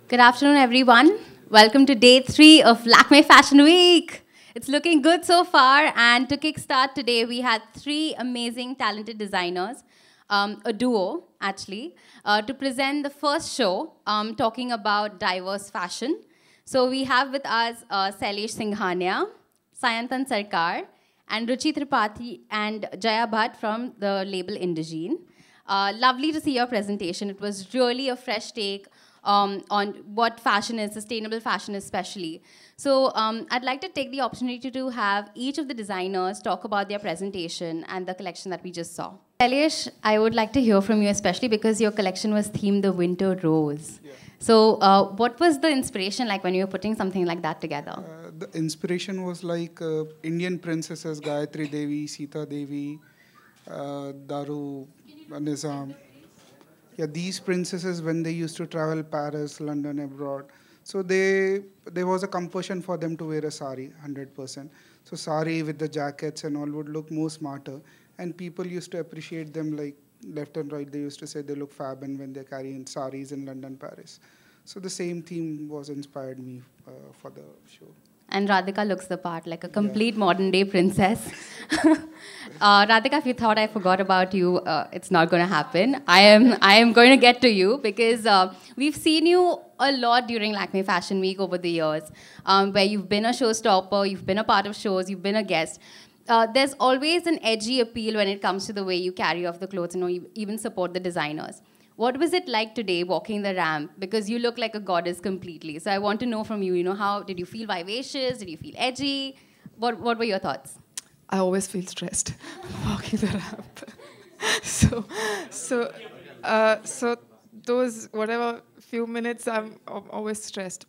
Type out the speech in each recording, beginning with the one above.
Good afternoon, everyone. Welcome to day 3 of Lakme Fashion Week. It's looking good so far, and to kickstart today, we had 3 amazing, talented designers, a duo actually, to present the first show talking about diverse fashion. So we have with us Sailesh Singhania, Sayantan Sarkar, and Ruchi Tripathi and Jaya Bhatt from the label Indigene. Lovely to see your presentation. It was really a fresh take on what fashion is, sustainable fashion especially. So I'd like to take the opportunity to have each of the designers talk about their presentation and the collection that we just saw. Sailesh, I would like to hear from you, especially because your collection was themed the winter rose. Yeah. So what was the inspiration like when you were putting something like that together? The inspiration was like Indian princesses, Gayatri Devi, Sita Devi, Daru, Nizam. Yeah, these princesses, when they used to travel Paris, London, abroad, so there was a compulsion for them to wear a sari, 100%. So sari with the jackets and all would look more smarter, and people used to appreciate them like left and right. They used to say they look fab, and when they're carrying saris in London, Paris. So the same theme was inspired me for the show. And Radhika looks the part, like a complete modern day princess. Radhika, if you thought I forgot about you, it's not going to happen. I am going to get to you because we've seen you a lot during Lakme Fashion Week over the years, where you've been a showstopper, you've been a part of shows, you've been a guest. There's always an edgy appeal when it comes to the way you carry off the clothes and you even support the designers. What was it like today walking the ramp? Because you look like a goddess completely. So I want to know from you, how did you feel vivacious? Did you feel edgy? What were your thoughts? I always feel stressed walking the ramp. so those whatever few minutes I'm always stressed.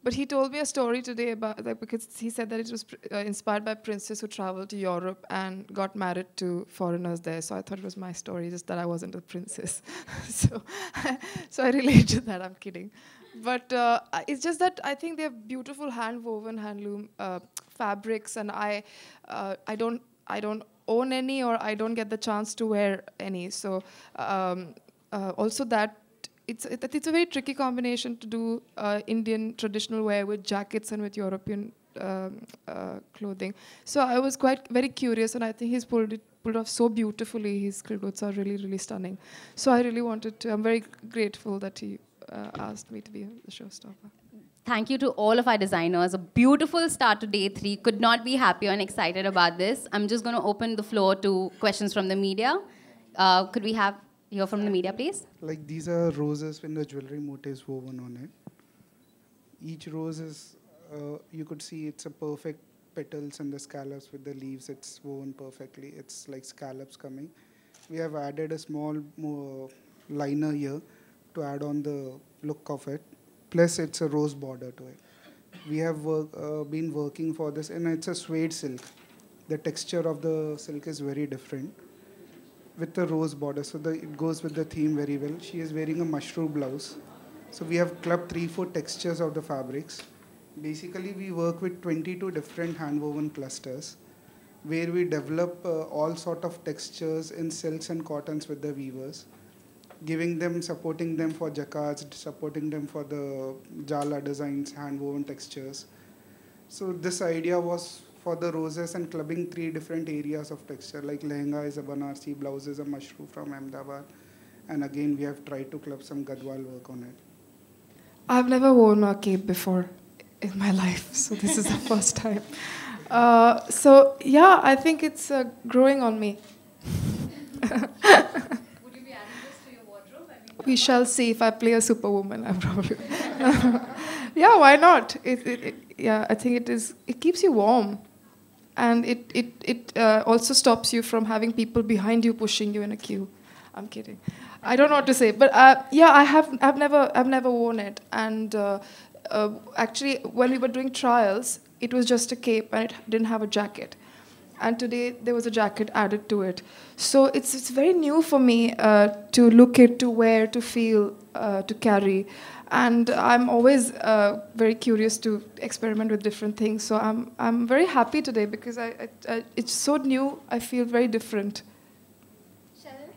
But he told me a story today about that because he said that it was inspired by princes who traveled to Europe and got married to foreigners there. So I thought it was my story, just that I wasn't a princess. so I relate to that. I'm kidding. But it's just that I think they're beautiful hand-woven handloom fabrics, and I don't own any, or I don't get the chance to wear any. So also that. It's a very tricky combination to do Indian traditional wear with jackets and with European clothing. So I was very curious, and I think he's pulled off so beautifully. His clothes are really, really stunning. So I really wanted to. I'm very grateful that he asked me to be the showstopper. Thank you to all of our designers. A beautiful start to day 3. Could not be happier and excited about this. I'm just going to open the floor to questions from the media. Could we hear from the media, please? Like these are roses with the jewelry motifs woven on it. Each rose is, you could see it's a perfect petals and the scallops with the leaves. It's woven perfectly. It's like scallops coming. We have added a small more liner here to add on the look of it. Plus it's a rose border to it. We have been working for this, and it's a suede silk. The texture of the silk is very different, with the rose border, so it goes with the theme very well. She is wearing a mushroom blouse. So we have clubbed 3-4 textures of the fabrics. Basically, we work with 22 different hand-woven clusters, where we develop all sort of textures in silks and cottons with the weavers, supporting them for jacquards, supporting them for the jala designs, hand-woven textures. So this idea was for the roses and clubbing 3 different areas of texture, like lehenga is a Banarsi, blouse is a mushroom from Ahmedabad, and again we have tried to club some Gadwal work on it. I've never worn a cape before in my life, so this is the first time. So yeah, I think it's growing on me. Would you be adding this to your wardrobe? We shall see. If I play a superwoman, I probably. Yeah, why not? Yeah, I think it keeps you warm. And it also stops you from having people behind you pushing you in a queue. I'm kidding. I don't know what to say, but yeah, I've never worn it. And actually, when we were doing trials, it was just a cape and it didn't have a jacket. And today there was a jacket added to it. So it's very new for me to look at, to wear, to feel, to carry. And I'm always very curious to experiment with different things. So I'm very happy today because it's so new. I feel very different. Sharon,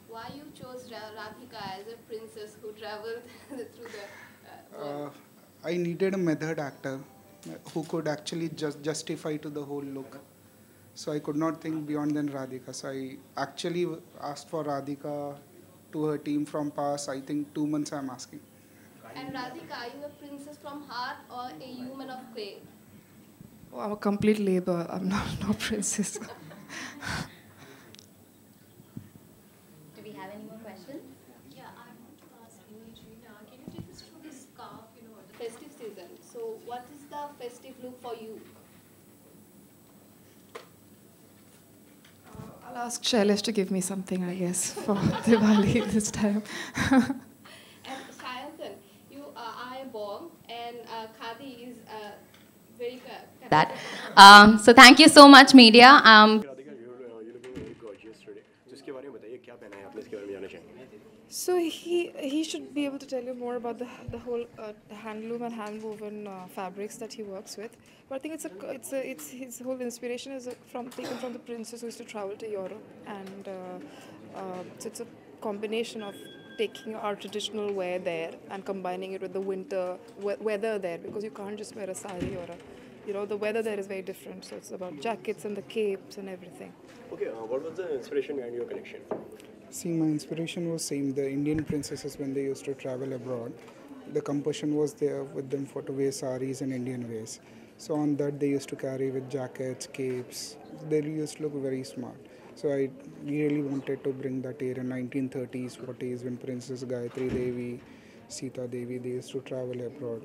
why you chose Radhika as a princess who travel through the world? I needed a method actor who could actually just justify to the whole look. So I could not think beyond than Radhika. So I actually asked for Radhika to her team from past, I think 2 months I'm asking. And Radhika, are you a princess from heart or a human of clay? Oh, I'm a complete labor. I'm not no princess. Do we have any more questions? Yeah, I want to ask you, Gina, can you take us through the scarf, the festive season? So, what is the festive look for you? I'll ask Sailesh to give me something, I guess, for Diwali this time. And Shayantan, you are a bomb, and Khadi is very That. So thank you so much, media. Radhika, you're looking very gorgeous today. So इसके बारे में बताइए क्या पहना है आपने इसके बारे में जानना चाहेंगे. So he should be able to tell you more about the whole handloom and handwoven fabrics that he works with. But I think it's his whole inspiration is taken from the princess who used to travel to Europe, and so it's a combination of taking our traditional wear there and combining it with the winter weather there, because you can't just wear a sari or the weather there is very different. So it's about jackets and the capes and everything. Okay, what was the inspiration behind your collection? See, my inspiration was same. The Indian princesses, when they used to travel abroad, the compulsion was there with them for to wear saris and Indian ways. So on that they used to carry with jackets, capes. They used to look very smart. So I really wanted to bring that era, 1930s, 40s, when Princess Gayatri Devi, Sita Devi, they used to travel abroad.